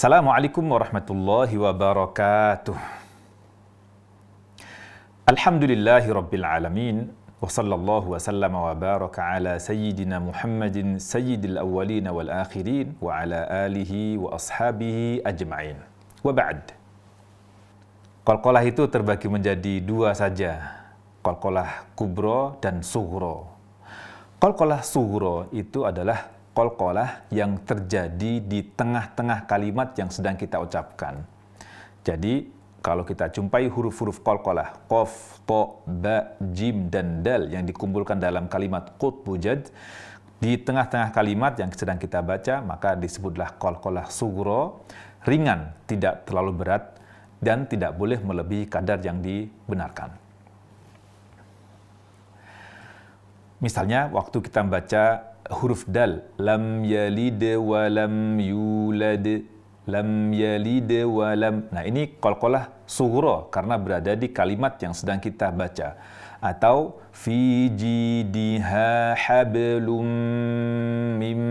Assalamualaikum warahmatullahi wabarakatuh. Alhamdulillahi rabbil alamin. Wa sallallahu wa sallama wa baraka ala sayyidina Muhammadin sayyidil awwalin wal akhirin wa ala alihi wa ashabihi ajma'in. Wa ba'd. Qalqalah itu terbagi menjadi dua saja. Qalqalah kubro dan sughro. Qalqalah sughro itu adalah qalqalah yang terjadi di tengah-tengah kalimat yang sedang kita ucapkan. Jadi, kalau kita jumpai huruf-huruf qalqalah, qaf, ta, ba, jim, dan dal yang dikumpulkan dalam kalimat qutbu jad, di tengah-tengah kalimat yang sedang kita baca, maka disebutlah qalqalah sughro, ringan, tidak terlalu berat, dan tidak boleh melebihi kadar yang dibenarkan. Misalnya, waktu kita membaca huruf dal, lam yalid wa lam yulad, lam yalid wa lam. Nah, ini qalqalah sughra karena berada di kalimat yang sedang kita baca. Atau fi jidiha hablum mim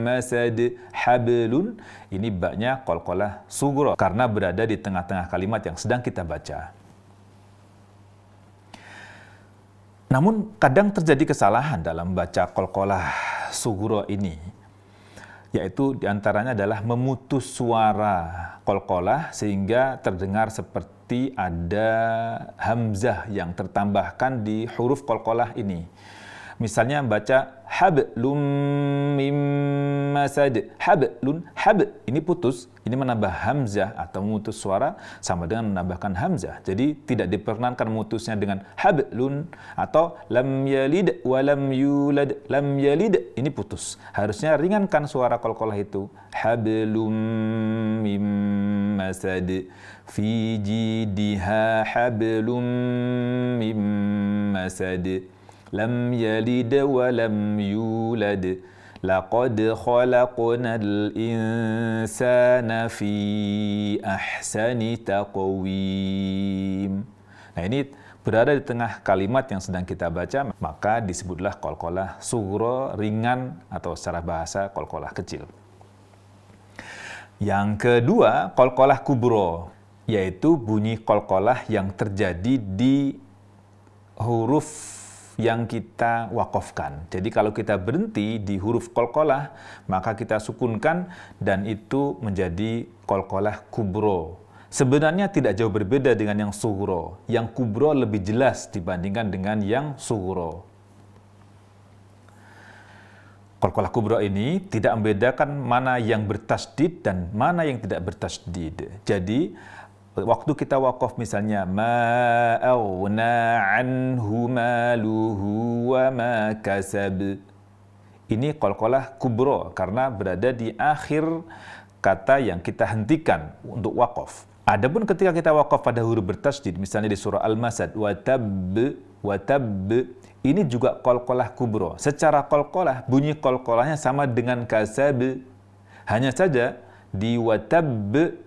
masad, hablun. Ini baknya qalqalah sughra karena berada di tengah-tengah kalimat yang sedang kita baca. Namun kadang terjadi kesalahan dalam baca qalqalah sughra ini, yaitu diantaranya adalah memutus suara qalqalah sehingga terdengar seperti ada hamzah yang tertambahkan di huruf qalqalah ini. Misalnya baca hablum mim masad, hablun, hab, ini putus, ini menambah hamzah atau memutus suara sama dengan menambahkan hamzah. Jadi tidak diperkenankan memutusnya dengan hablun atau lam yalid wa lam yulad, lam yalid, ini putus. Harusnya ringankan suara qalqalah itu. Hablum mim masad, fi jidiha hablum mim masad. Lam yalid wa lam yulad. Laqad khalaqnal insana fi ahsani taqwim. Nah, ini berada di tengah kalimat yang sedang kita baca, maka disebutlah qalqalah sughra, ringan, atau secara bahasa qalqalah kecil. Yang kedua, qalqalah kubro, yaitu bunyi qalqalah yang terjadi di huruf yang kita wakofkan. Jadi kalau kita berhenti di huruf qalqalah, maka kita sukunkan dan itu menjadi qalqalah kubro. Sebenarnya tidak jauh berbeda dengan yang sughra. Yang kubro lebih jelas dibandingkan dengan yang sughra. Qalqalah kubro ini tidak membedakan mana yang bertasdid dan mana yang tidak bertasdid. Jadi waktu kita wakaf misalnya ma aghna anhu maluhu wa ma kasab, ini qalqalah kubro karena berada di akhir kata yang kita hentikan untuk wakaf. Adapun ketika kita wakaf pada huruf bertasdid, misalnya di surah Al-Masad wa tab, ini juga qalqalah kubro. Secara qalqalah, bunyi qalqalahnya sama dengan kasab, hanya saja di watab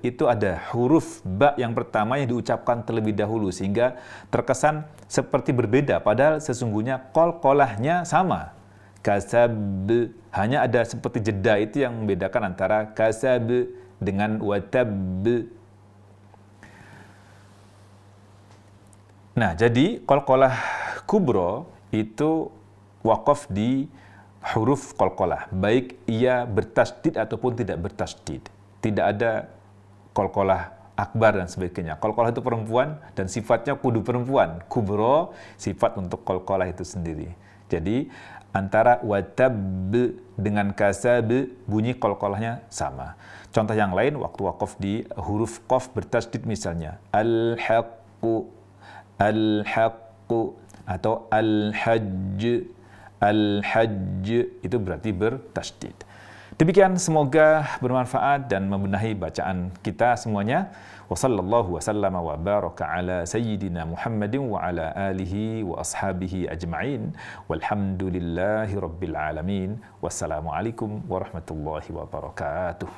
itu ada huruf ba yang pertama yang diucapkan terlebih dahulu sehingga terkesan seperti berbeda padahal sesungguhnya qalqalahnya sama. Kasab, hanya ada seperti jeda itu yang membedakan antara kasab dengan watab. Nah, jadi qalqalah kubro itu wakaf di huruf qalqalah, baik ia bertasdid ataupun tidak bertasdid. Tidak ada qalqalah akbar dan sebagainya. Qalqalah itu perempuan dan sifatnya kudu perempuan. Kubro sifat untuk qalqalah itu sendiri. Jadi antara watab dengan kasab bunyi qalqalahnya sama. Contoh yang lain waktu wakaf di huruf qaf bertasdid misalnya al-haqqu, al-haqqu, atau al-hajj, al-hajj, itu berarti bertasdid. Demikian, semoga bermanfaat dan membenahi bacaan kita semuanya. Wa sallallahu wa sallama wa baraka ala sayyidina Muhammadin wa ala alihi wa ashabihi ajma'in. Walhamdulillahi rabbil alamin. Wassalamualaikum warahmatullahi wabarakatuh.